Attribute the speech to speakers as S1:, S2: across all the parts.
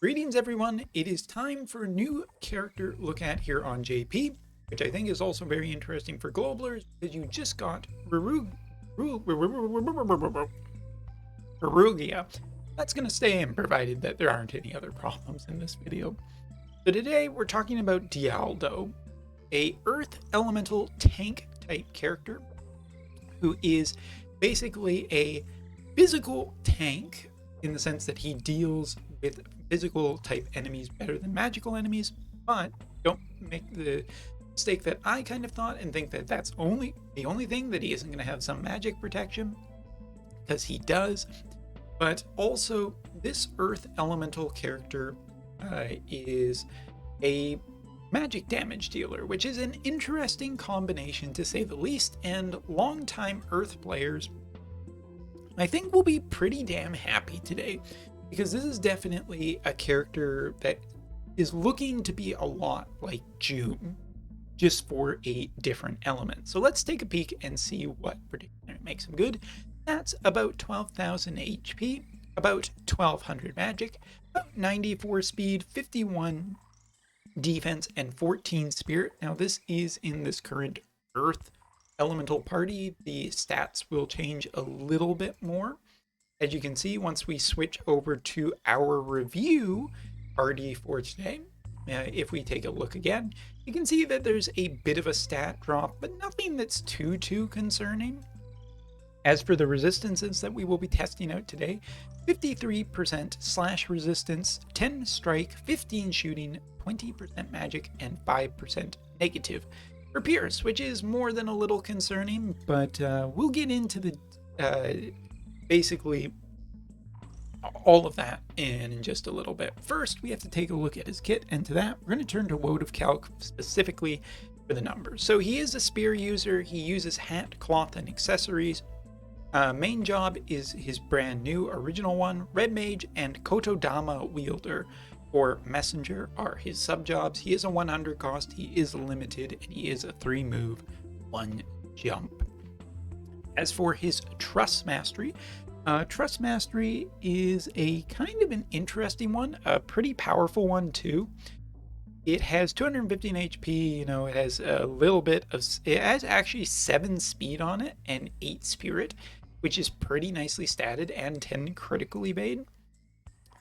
S1: Greetings everyone, it is time for a new character look at here on JP, which I think is also very interesting for Globalers because you just got Perugia. That's going to stay in provided that there aren't any other problems in this video. So today we're talking about Dialdo, a Earth Elemental tank type character who is basically a physical tank in the sense that he deals with physical type enemies better than magical enemies, but don't make the mistake that I kind of thought and think that that's the only thing that he isn't going to have some magic protection, because he does. But also this Earth Elemental character is a magic damage dealer, which is an interesting combination to say the least, and longtime Earth players I think will be pretty damn happy today, because this is definitely a character that is looking to be a lot like June, just for a different element. So let's take a peek and see what particular makes him good. That's about 12,000 HP, about 1200 magic, about 94 speed, 51 defense, and 14 spirit. Now this is in this current Earth Elemental party. The stats will change a little bit more. As you can see, once we switch over to our review party for today, if we take a look again, you can see that there's a bit of a stat drop, but nothing that's too concerning. As for the resistances that we will be testing out today, 53% slash resistance, 10 strike, 15 shooting, 20% magic, and 5% negative for Pierce, which is more than a little concerning, but we'll get into the basically all of that in just a little bit. First, we have to take a look at his kit, and to that, we're going to turn to Wotv Calc specifically for the numbers. So he is a spear user. He uses hat, cloth, and accessories. Main job is his brand new original one. Red Mage and Kotodama Wielder or Messenger are his sub jobs. He is a 100 cost, he is limited, and he is a 3 move, 1 jump. As for his Trust Mastery, Trust Mastery is a kind of an interesting one, a pretty powerful one too. It has 215 HP, you know, it has a little bit of, it has actually 7 speed on it and 8 spirit, which is pretty nicely statted, and 10 critical evade.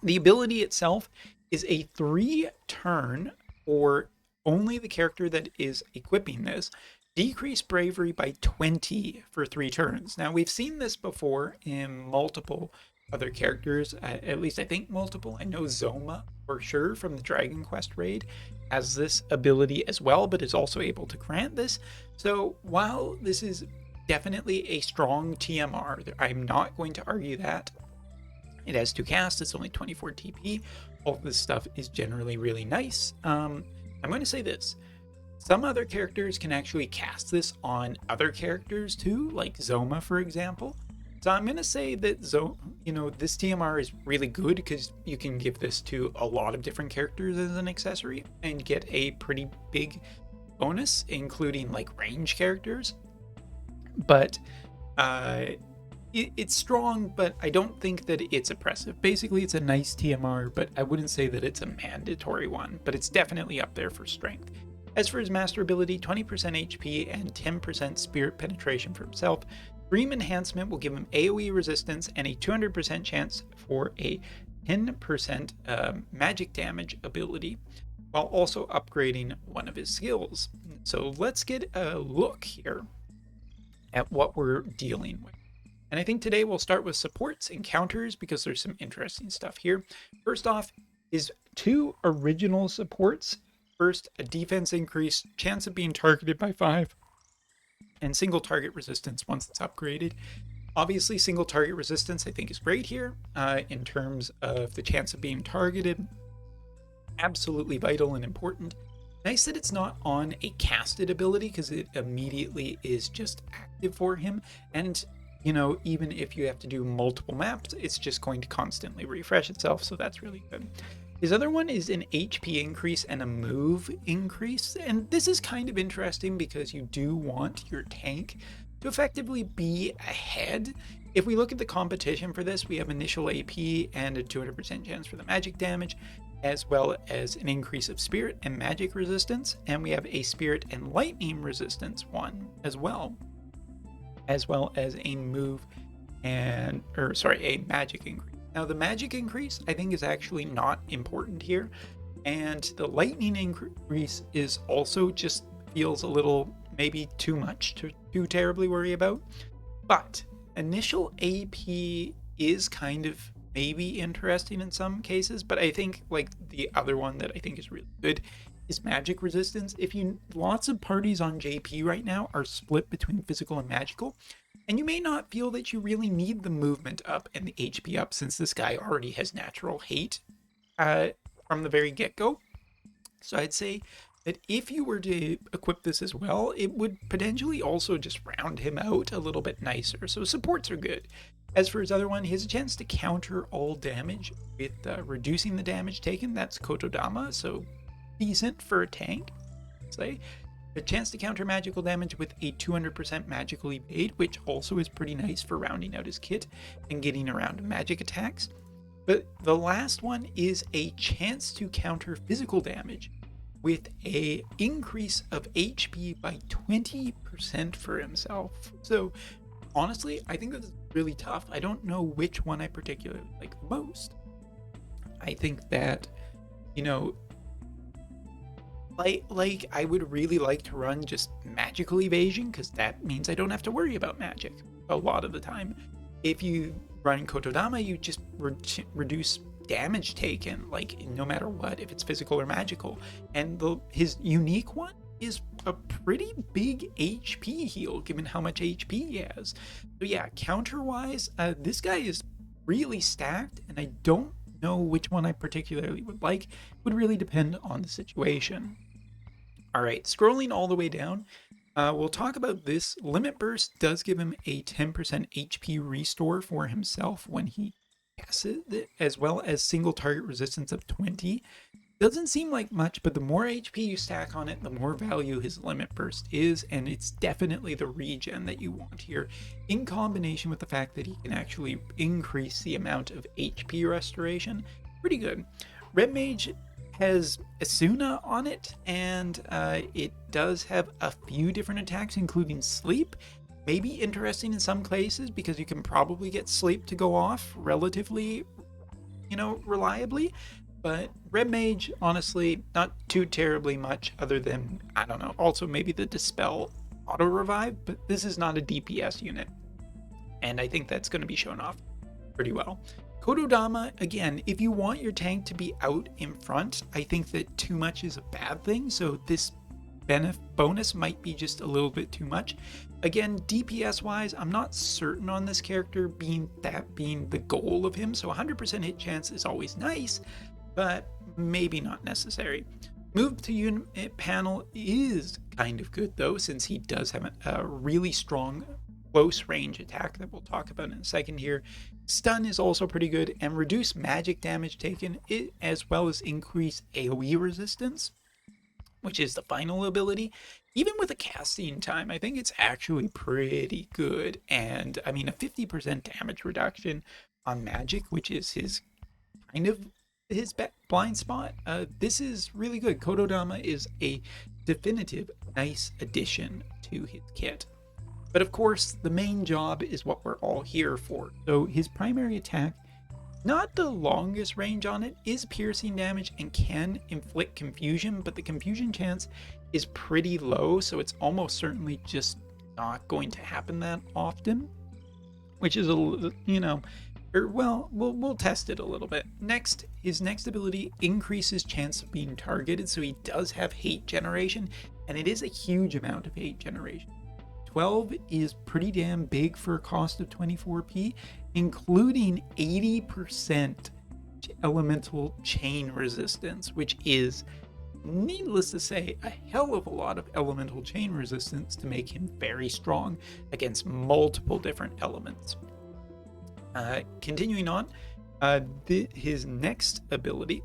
S1: The ability itself is a 3-turn for only the character that is equipping this. Decrease bravery by 20 for 3 turns. Now, we've seen this before in multiple other characters, at least I think multiple. I know Zoma for sure from the Dragon Quest raid has this ability as well, but is also able to grant this. So while this is definitely a strong TMR, I'm not going to argue that. It has 2 casts, it's only 24 TP. All of this stuff is generally really nice. I'm going to say this. Some other characters can actually cast this on other characters too, like Zoma, for example. So I'm going to say that this TMR is really good because you can give this to a lot of different characters as an accessory and get a pretty big bonus, including like range characters. But it's strong, but I don't think that it's oppressive. Basically, it's a nice TMR, but I wouldn't say that it's a mandatory one, but it's definitely up there for strength. As for his master ability, 20% HP and 10% spirit penetration for himself. Dream Enhancement will give him AoE resistance and a 200% chance for a 10% magic damage ability, while also upgrading one of his skills. So let's get a look here at what we're dealing with. And I think today we'll start with supports and counters because there's some interesting stuff here. First off is 2 original supports. First, a defense increase, chance of being targeted by 5, and single target resistance once it's upgraded. Obviously, single target resistance I think is great here in terms of the chance of being targeted. Absolutely vital and important. Nice that it's not on a casted ability because it immediately is just active for him, and you know, even if you have to do multiple maps, it's just going to constantly refresh itself, so that's really good. His other one is an HP increase and a move increase, and this is kind of interesting because you do want your tank to effectively be ahead. If we look at the competition for this, we have initial AP and a 200% chance for the magic damage. as well as an increase of spirit and magic resistance, and we have a spirit and lightning resistance one as well as a move a magic increase. Now the magic increase I think is actually not important here, and the lightning increase is also just feels a little maybe too much to too terribly worry about. But initial AP is kind of maybe interesting in some cases, but I think like the other one that I think is really good is magic resistance. Lots of parties on JP right now are split between physical and magical, and you may not feel that you really need the movement up and the HP up since this guy already has natural hate from the very get-go. So I'd say that if you were to equip this as well, it would potentially also just round him out a little bit nicer. So supports are good. As for his other one, he has a chance to counter all damage with reducing the damage taken. That's Kotodama, so decent for a tank, say. A chance to counter magical damage with a 200% magical evade, which also is pretty nice for rounding out his kit and getting around magic attacks. But the last one is a chance to counter physical damage with a increase of HP by 20% for himself. So honestly, I think that's really tough. I don't know which one I particularly like the most. I think that, you know, like I would really like to run just magical evasion, because that means I don't have to worry about magic a lot of the time. If you run Kotodama, you just reduce damage taken, like no matter what, if it's physical or magical. And his unique one is a pretty big HP heal given how much HP he has. So yeah, counter wise, this guy is really stacked, and I don't know which one I particularly would like. It would really depend on the situation. All right, scrolling all the way down, we'll talk about this. Limit Burst does give him a 10% HP restore for himself when he casts it, as well as single target resistance of 20. Doesn't seem like much, but the more HP you stack on it, the more value his Limit Burst is, and it's definitely the regen that you want here, in combination with the fact that he can actually increase the amount of HP restoration. Pretty good. Red Mage has Asuna on it, and it does have a few different attacks, including Sleep. Maybe interesting in some cases because you can probably get Sleep to go off relatively, reliably. But Red Mage, honestly, not too terribly much other than, I don't know, also maybe the Dispel auto revive, but this is not a DPS unit. And I think that's going to be shown off pretty well. Kotodama, again, if you want your tank to be out in front, I think that too much is a bad thing. So this bonus might be just a little bit too much. Again, DPS wise, I'm not certain on this character being the goal of him. So 100% hit chance is always nice, but maybe not necessary. Move to unit panel is kind of good though, since he does have a really strong close range attack that we'll talk about in a second here. Stun is also pretty good, and reduce magic damage taken, as well as increase AoE resistance, which is the final ability. Even with a casting time, I think it's actually pretty good. And I mean, a 50% damage reduction on magic, which is his blind spot. This is really good. Kotodama is a definitive nice addition to his kit. But of course, the main job is what we're all here for. So his primary attack, not the longest range on it, is piercing damage and can inflict confusion, but the confusion chance is pretty low, so it's almost certainly just not going to happen that often, which is we'll test it a little bit. Next, his next ability increases chance of being targeted, so he does have hate generation, and it is a huge amount of hate generation. 12 is pretty damn big for a cost of 24p, including 80% elemental chain resistance, which is, needless to say, a hell of a lot of elemental chain resistance to make him very strong against multiple different elements. Continuing on, his next ability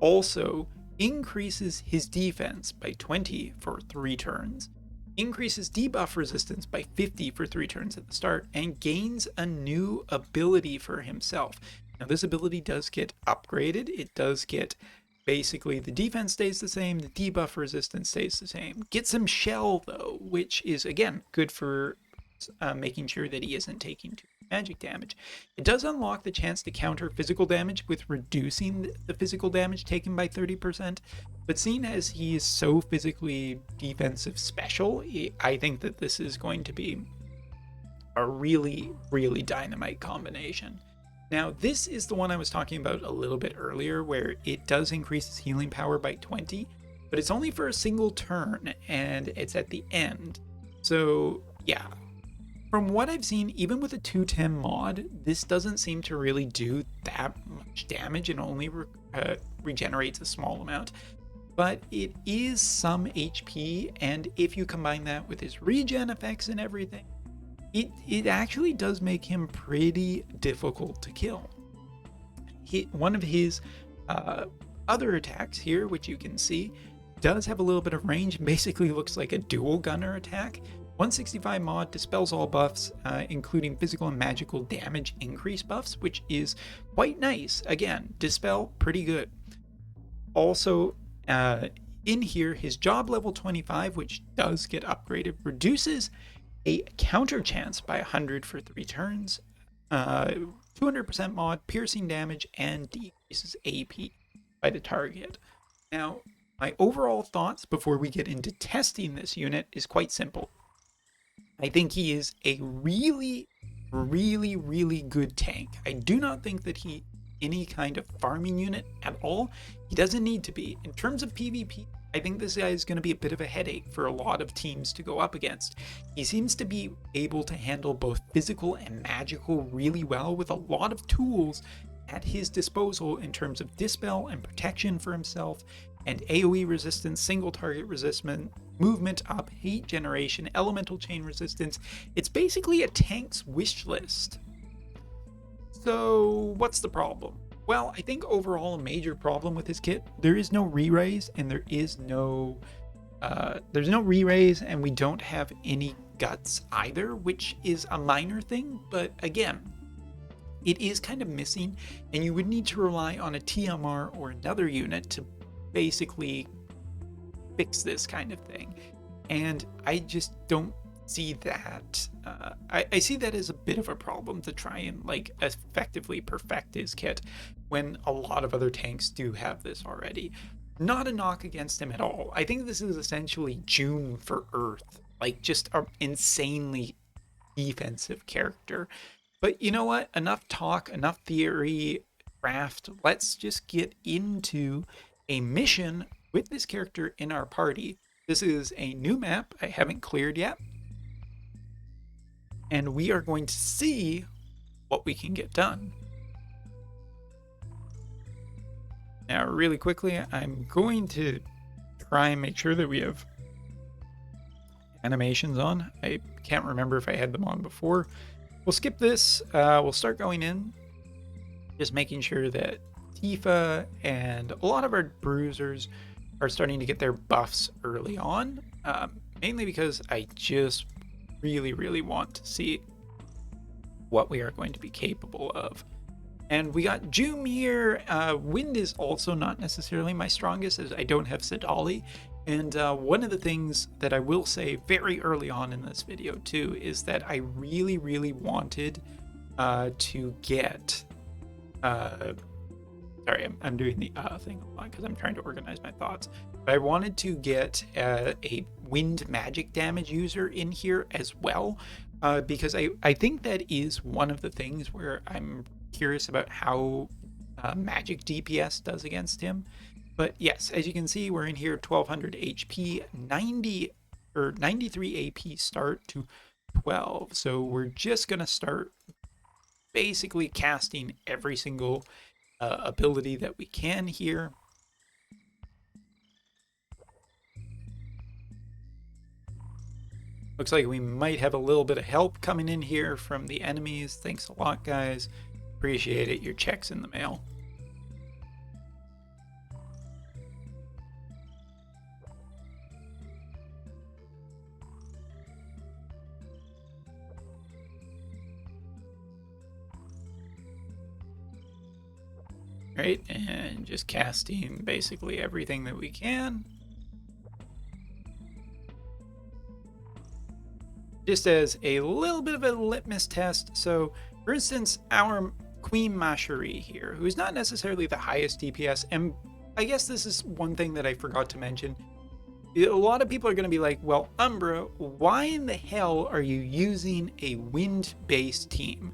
S1: also increases his defense by 20 for 3 turns, increases debuff resistance by 50 for 3 turns at the start, and gains a new ability for himself. Now this ability does get upgraded. It does get Basically, the defense stays the same, the debuff resistance stays the same. Get some shell, though, which is, again, good for making sure that he isn't taking too much magic damage. It does unlock the chance to counter physical damage with reducing the physical damage taken by 30%, but seeing as he is so physically defensive special, I think that this is going to be a really, really dynamite combination. Now, this is the one I was talking about a little bit earlier, where it does increase his healing power by 20, but it's only for a single turn, and it's at the end. So, yeah. From what I've seen, even with a 210 mod, this doesn't seem to really do that much damage and only regenerates a small amount. But it is some HP, and if you combine that with his regen effects and everything, it actually does make him pretty difficult to kill. One of his other attacks here, which you can see, does have a little bit of range. Basically looks like a dual gunner attack. 165 mod dispels all buffs, including physical and magical damage increase buffs, which is quite nice. Again, dispel, pretty good. Also, in here, his job level 25, which does get upgraded, reduces a counter chance by 100 for 3 turns, 200% mod, piercing damage, and decreases AP by the target. Now, my overall thoughts before we get into testing this unit is quite simple. I think he is a really, really, really good tank. I do not think that he any kind of farming unit at all. He doesn't need to be. In terms of PvP, I think this guy is going to be a bit of a headache for a lot of teams to go up against. He seems to be able to handle both physical and magical really well, with a lot of tools at his disposal in terms of dispel and protection for himself, and AoE resistance, single target resistance, movement up, heat generation, elemental chain resistance. It's basically a tank's wish list. So what's the problem? Well, I think overall a major problem with his kit, there is no re-raise, and there's no re-raise, and we don't have any guts either, which is a minor thing, but again, it is kind of missing, and you would need to rely on a TMR or another unit to basically fix this kind of thing, and I just don't see that. I see that as a bit of a problem to try and like effectively perfect his kit when a lot of other tanks do have this already. Not a knock against him at all. I think this is essentially June for Earth, like just an insanely defensive character. But you know what? Enough talk, enough theory, craft. Let's just get into a mission with this character in our party. This is a new map I haven't cleared yet, and we are going to see what we can get done. Now, really quickly, I'm going to try and make sure that we have animations on. I can't remember if I had them on before. We'll skip this. We'll start going in, just making sure that Tifa and a lot of our bruisers are starting to get their buffs early on, mainly because I just really, really want to see what we are going to be capable of. And we got Joom here. Wind is also not necessarily my strongest, as I don't have Sidali. And one of the things that I will say very early on in this video too is that I really, really wanted to get sorry, I'm doing the thing a lot because I'm trying to organize my thoughts. But I wanted to get a wind magic damage user in here as well, because I think that is one of the things where I'm curious about how magic DPS does against him. But yes, as you can see, we're in here 1200 HP, 93 AP start to 12. So we're just gonna start basically casting every single ability that we can here. Looks like we might have a little bit of help coming in here from the enemies. Thanks a lot, guys. Appreciate it. Your check's in the mail. All right? And just casting basically everything that we can. Just as a little bit of a litmus test. So, for instance, our Queen Macherie here, who is not necessarily the highest DPS, and I guess this is one thing that I forgot to mention. A lot of people are going to be like, well, Umbra, why in the hell are you using a wind-based team?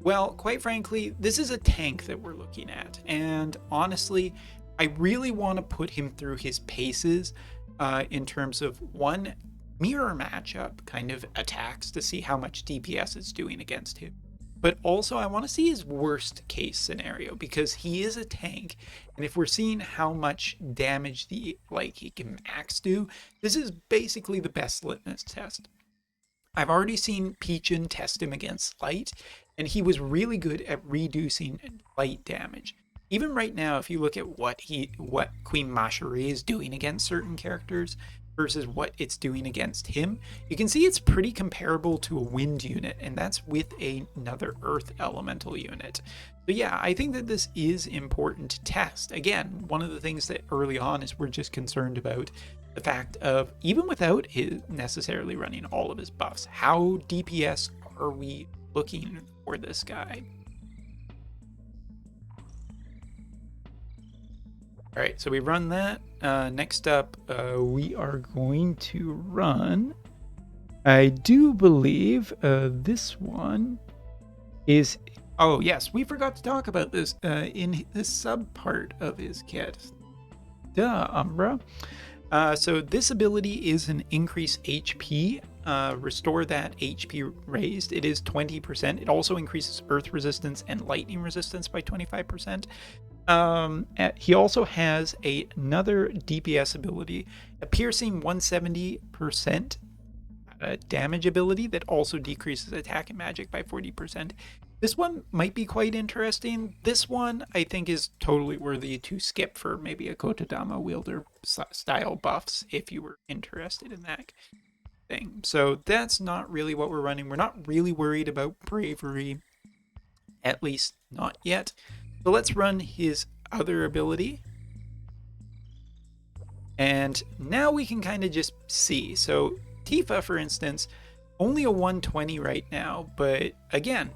S1: Well, quite frankly, this is a tank that we're looking at, and honestly, I really want to put him through his paces in terms of one, mirror matchup kind of attacks to see how much DPS it's doing against him. But also I want to see his worst case scenario, because he is a tank, and if we're seeing how much damage he can max do, this is basically the best litmus test. I've already seen Peachin test him against light, and he was really good at reducing light damage. Even right now, if you look at what Queen Macherie is doing against certain characters versus what it's doing against him, you can see it's pretty comparable to a wind unit, and that's with another earth elemental unit. So yeah, I think that this is important to test. Again, one of the things that early on is we're just concerned about the fact of, even without his necessarily running all of his buffs, how DPS are we looking for this guy? All right, so we run that. Next up, we are going to run, I do believe this one is, oh yes, we forgot to talk about this in this sub part of his kit. Duh, Umbra. So this ability is an increase HP, restore that HP raised. It is 20%. It also increases earth resistance and lightning resistance by 25%. He also has another DPS ability, a piercing 170% damage ability that also decreases attack and magic by 40%. This one might be quite interesting. This one I think is totally worthy to skip for maybe a Kotodama wielder style buffs if you were interested in that thing. So that's not really what we're running. We're not really worried about bravery, at least not yet. So let's run his other ability. And now we can kind of just see. So Tifa, for instance, only a 120 right now, but again,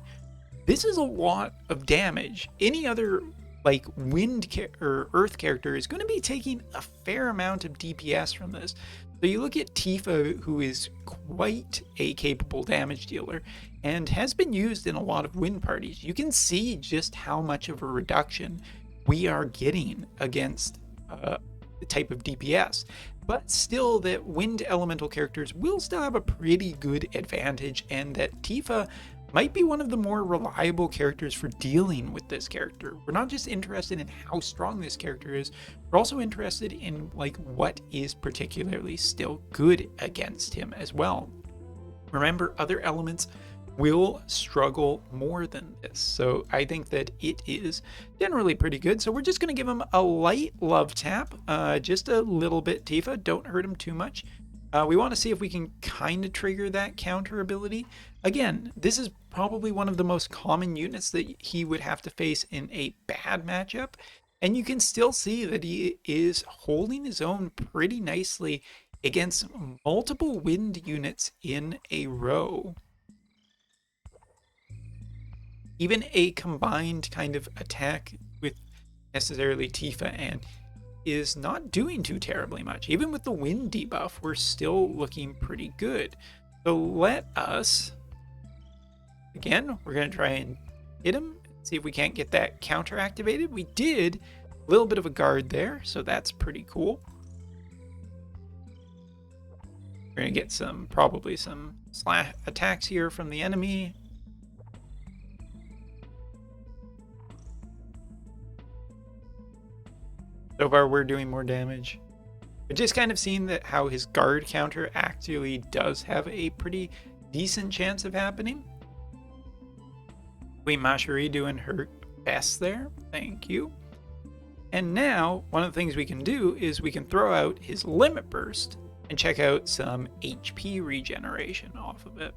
S1: this is a lot of damage. Any other like wind or earth character is going to be taking a fair amount of DPS from this. So you look at Tifa, who is quite a capable damage dealer and has been used in a lot of wind parties. You can see just how much of a reduction we are getting against the type of DPS. But still, that wind elemental characters will still have a pretty good advantage, and that Tifa might be one of the more reliable characters for dealing with this character. We're not just interested in how strong this character is, we're also interested in like what is particularly still good against him as well. Remember, other elements will struggle more than this, so I think that it is generally pretty good. So we're just going to give him a light love tap, just a little bit. Tifa, don't hurt him too much. We want to see if we can kind of trigger that counter ability. Again, this is probably one of the most common units that he would have to face in a bad matchup, and you can still see that he is holding his own pretty nicely against multiple wind units in a row. Even a combined kind of attack with necessarily Tifa and is not doing too terribly much. Even with the wind debuff, we're still looking pretty good. So let us, again, we're going to try and hit him, see if we can't get that counter activated. We did a little bit of a guard there, so that's pretty cool. We're going to get probably some slash attacks here from the enemy. So far, we're doing more damage. But just kind of seeing that how his guard counter actually does have a pretty decent chance of happening. Queen Macherie doing her best there. Thank you. And now, one of the things we can do is we can throw out his limit burst and check out some HP regeneration off of it.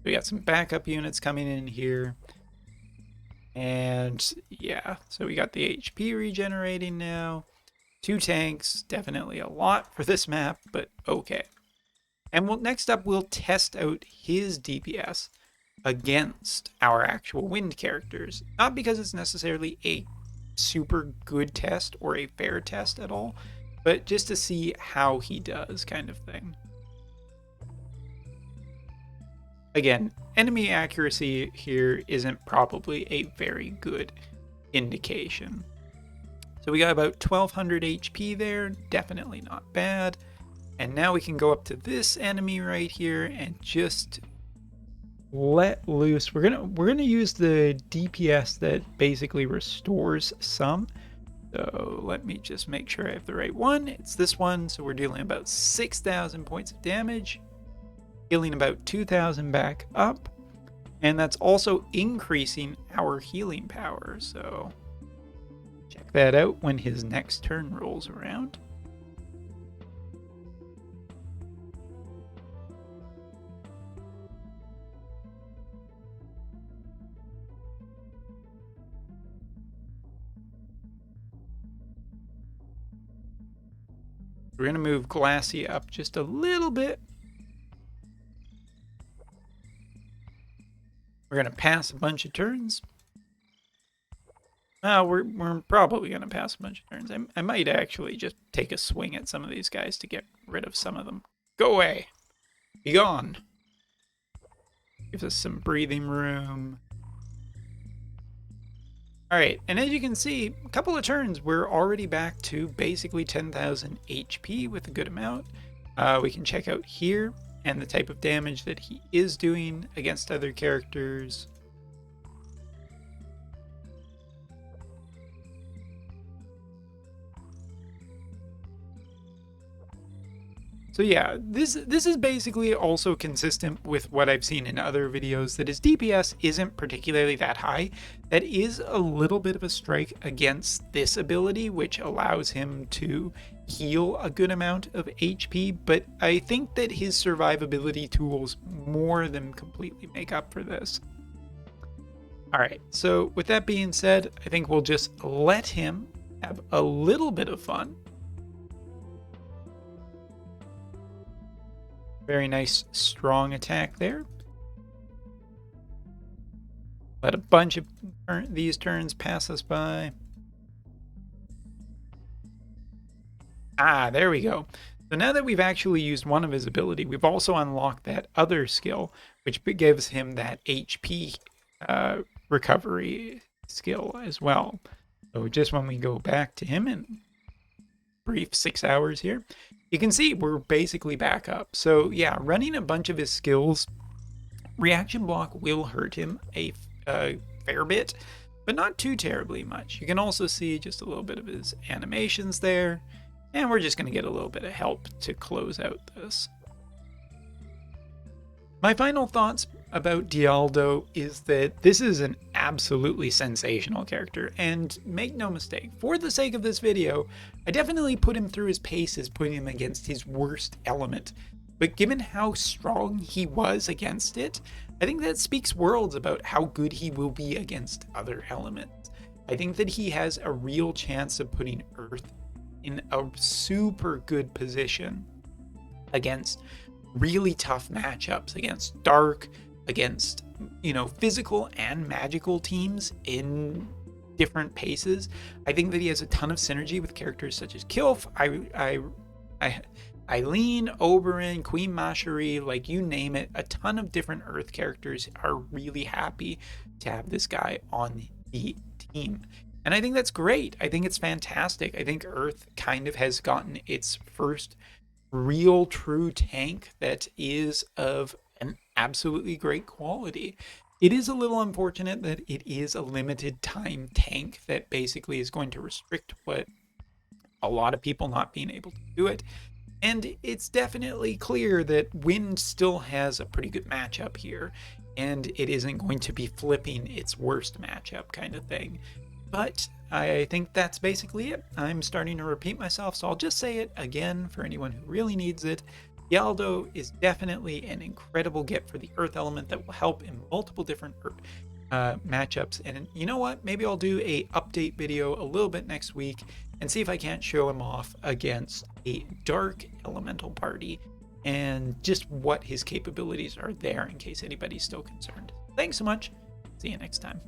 S1: We got some backup units coming in here. And yeah, so we got the HP regenerating now. 2 tanks, definitely a lot for this map, but okay. And next up, we'll test out his DPS against our actual wind characters. Not because it's necessarily a super good test or a fair test at all, but just to see how he does, kind of thing. Again, enemy accuracy here isn't probably a very good indication. So we got about 1200 HP there, definitely not bad. And now we can go up to this enemy right here and just let loose. We're gonna use the DPS that basically restores some. So let me just make sure I have the right one. It's this one. So we're dealing about 6,000 points of damage, healing about 2,000 back up, and that's also increasing our healing power. So check that out when his next turn rolls around. We're going to move Glassy up just a little bit. We're going to pass a bunch of turns. We're probably going to pass a bunch of turns. I might actually just take a swing at some of these guys to get rid of some of them. Go away. Be gone. Gives us some breathing room. All right, and as you can see, a couple of turns, we're already back to basically 10,000 HP with a good amount. We can check out here and the type of damage that he is doing against other characters. So yeah, this is basically also consistent with what I've seen in other videos, that his DPS isn't particularly that high. That is a little bit of a strike against this ability, which allows him to heal a good amount of HP, but I think that his survivability tools more than completely make up for this. Alright, so with that being said, I think we'll just let him have a little bit of fun. Very nice, strong attack there. Let a bunch of these turns pass us by. Ah, there we go. So now that we've actually used one of his ability, we've also unlocked that other skill, which gives him that HP recovery skill as well. So just when we go back to him in brief 6 hours here, you can see we're basically back up. So yeah, running a bunch of his skills, reaction block will hurt him a fair bit, but not too terribly much. You can also see just a little bit of his animations there, and we're just going to get a little bit of help to close out this. My final thoughts about Dialdo is that this is an absolutely sensational character, and make no mistake, for the sake of this video, I definitely put him through his paces, putting him against his worst element. But given how strong he was against it, I think that speaks worlds about how good he will be against other elements. I think that he has a real chance of putting Earth in a super good position against really tough matchups, against Dark, against, you know, physical and magical teams in different paces. I think that he has a ton of synergy with characters such as Kilf, Eileen, Oberyn, Queen Macherie, like you name it. A ton of different Earth characters are really happy to have this guy on the team. And I think that's great. I think it's fantastic. I think Earth kind of has gotten its first real true tank that is of an absolutely great quality. It is a little unfortunate that it is a limited time tank that basically is going to restrict what a lot of people not being able to do it. And it's definitely clear that Wind still has a pretty good matchup here, and it isn't going to be flipping its worst matchup kind of thing. But I think that's basically it. I'm starting to repeat myself, so I'll just say it again for anyone who really needs it. Dialdo is definitely an incredible get for the Earth element that will help in multiple different matchups. And you know what? Maybe I'll do a update video a little bit next week and see if I can't show him off against a Dark Elemental party and just what his capabilities are there in case anybody's still concerned. Thanks so much. See you next time.